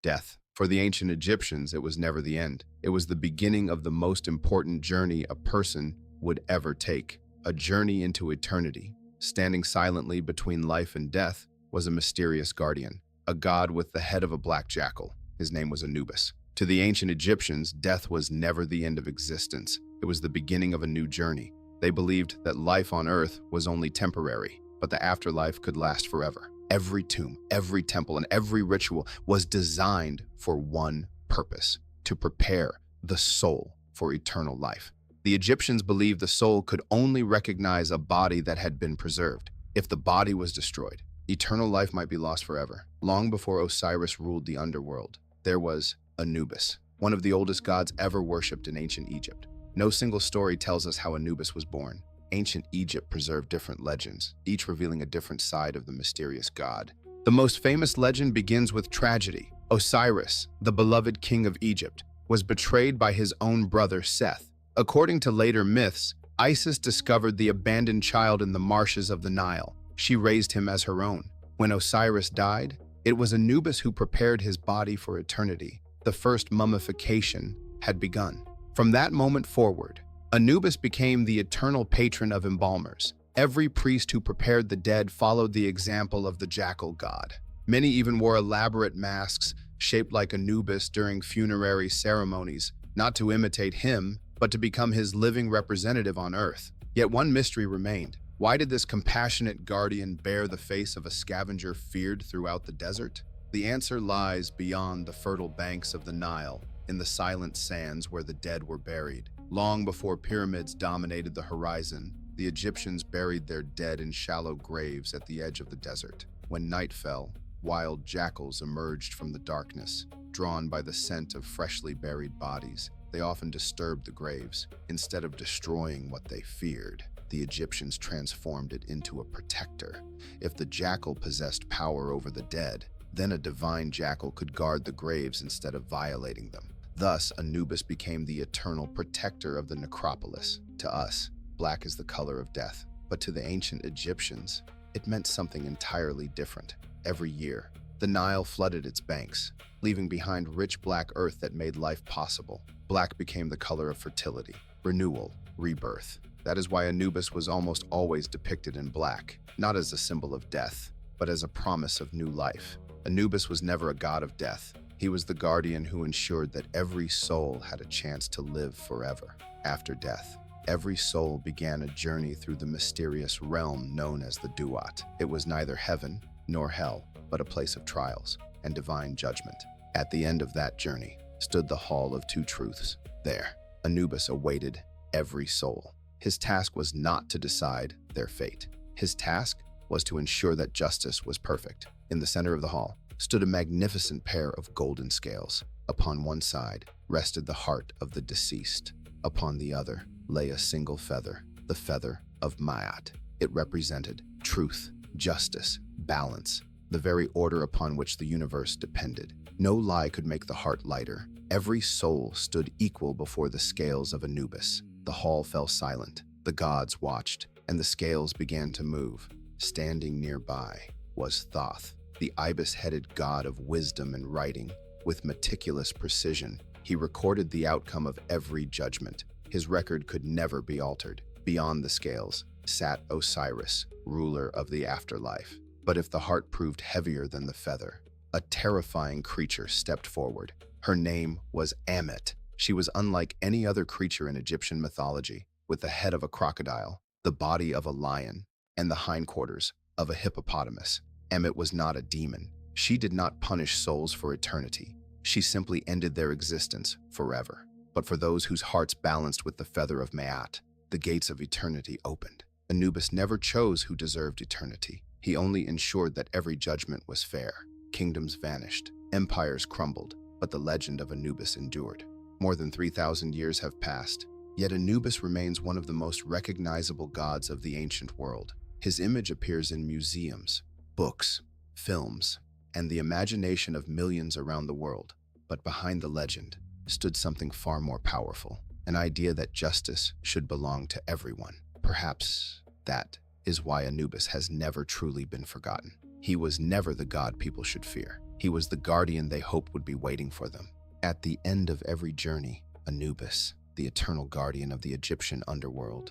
Death. For the ancient Egyptians, it was never the end. It was the beginning of the most important journey a person would ever take, a journey into eternity. Standing silently between life and death was a mysterious guardian, a god with the head of a black jackal. His name was Anubis. To the ancient Egyptians, death was never the end of existence. It was the beginning of a new journey. They believed that life on earth was only temporary, but the afterlife could last forever. Every tomb, every temple, and every ritual was designed for one purpose: to prepare the soul for eternal life. The Egyptians believed the soul could only recognize a body that had been preserved. If the body was destroyed, eternal life might be lost forever. Long before Osiris ruled the underworld, there was Anubis, one of the oldest gods ever worshipped in ancient Egypt. No single story tells us how Anubis was born. Ancient Egypt preserved different legends, each revealing a different side of the mysterious god. The most famous legend begins with tragedy. Osiris, the beloved king of Egypt, was betrayed by his own brother Seth. According to later myths, Isis discovered the abandoned child in the marshes of the Nile. She raised him as her own. When Osiris died, it was Anubis who prepared his body for eternity. The first mummification had begun. From that moment forward, Anubis became the eternal patron of embalmers. Every priest who prepared the dead followed the example of the jackal god. Many even wore elaborate masks shaped like Anubis during funerary ceremonies, not to imitate him, but to become his living representative on earth. Yet one mystery remained. Why did this compassionate guardian bear the face of a scavenger feared throughout the desert? The answer lies beyond the fertile banks of the Nile, in the silent sands where the dead were buried. Long before pyramids dominated the horizon, the Egyptians buried their dead in shallow graves at the edge of the desert. When night fell, wild jackals emerged from the darkness, drawn by the scent of freshly buried bodies. They often disturbed the graves. Instead of destroying what they feared, the Egyptians transformed it into a protector. If the jackal possessed power over the dead, then a divine jackal could guard the graves instead of violating them. Thus, Anubis became the eternal protector of the necropolis. To us, black is the color of death, but to the ancient Egyptians, it meant something entirely different. Every year, the Nile flooded its banks, leaving behind rich black earth that made life possible. Black became the color of fertility, renewal, rebirth. That is why Anubis was almost always depicted in black, not as a symbol of death, but as a promise of new life. Anubis was never a god of death. He was the guardian who ensured that every soul had a chance to live forever. After death, every soul began a journey through the mysterious realm known as the Duat. It was neither heaven nor hell, but a place of trials and divine judgment. At the end of that journey stood the Hall of Two Truths. There, Anubis awaited every soul. His task was not to decide their fate. His task was to ensure that justice was perfect. In the center of the hall stood a magnificent pair of golden scales. Upon one side rested the heart of the deceased. Upon the other lay a single feather, the feather of Ma'at. It represented truth, justice, balance, the very order upon which the universe depended. No lie could make the heart lighter. Every soul stood equal before the scales of Anubis. The hall fell silent. The gods watched, and the scales began to move. Standing nearby was Thoth, the ibis-headed god of wisdom and writing. With meticulous precision, he recorded the outcome of every judgment. His record could never be altered. Beyond the scales sat Osiris, ruler of the afterlife. But if the heart proved heavier than the feather, a terrifying creature stepped forward. Her name was Ammit. She was unlike any other creature in Egyptian mythology, with the head of a crocodile, the body of a lion, and the hindquarters of a hippopotamus. Ammit was not a demon. She did not punish souls for eternity. She simply ended their existence forever. But for those whose hearts balanced with the feather of Ma'at, the gates of eternity opened. Anubis never chose who deserved eternity. He only ensured that every judgment was fair. Kingdoms vanished, empires crumbled, but the legend of Anubis endured. More than 3,000 years have passed, yet Anubis remains one of the most recognizable gods of the ancient world. His image appears in museums, books, films, and the imagination of millions around the world. But behind the legend stood something far more powerful, an idea that justice should belong to everyone. Perhaps that is why Anubis has never truly been forgotten. He was never the god people should fear. He was the guardian they hoped would be waiting for them. At the end of every journey, Anubis, the eternal guardian of the Egyptian underworld,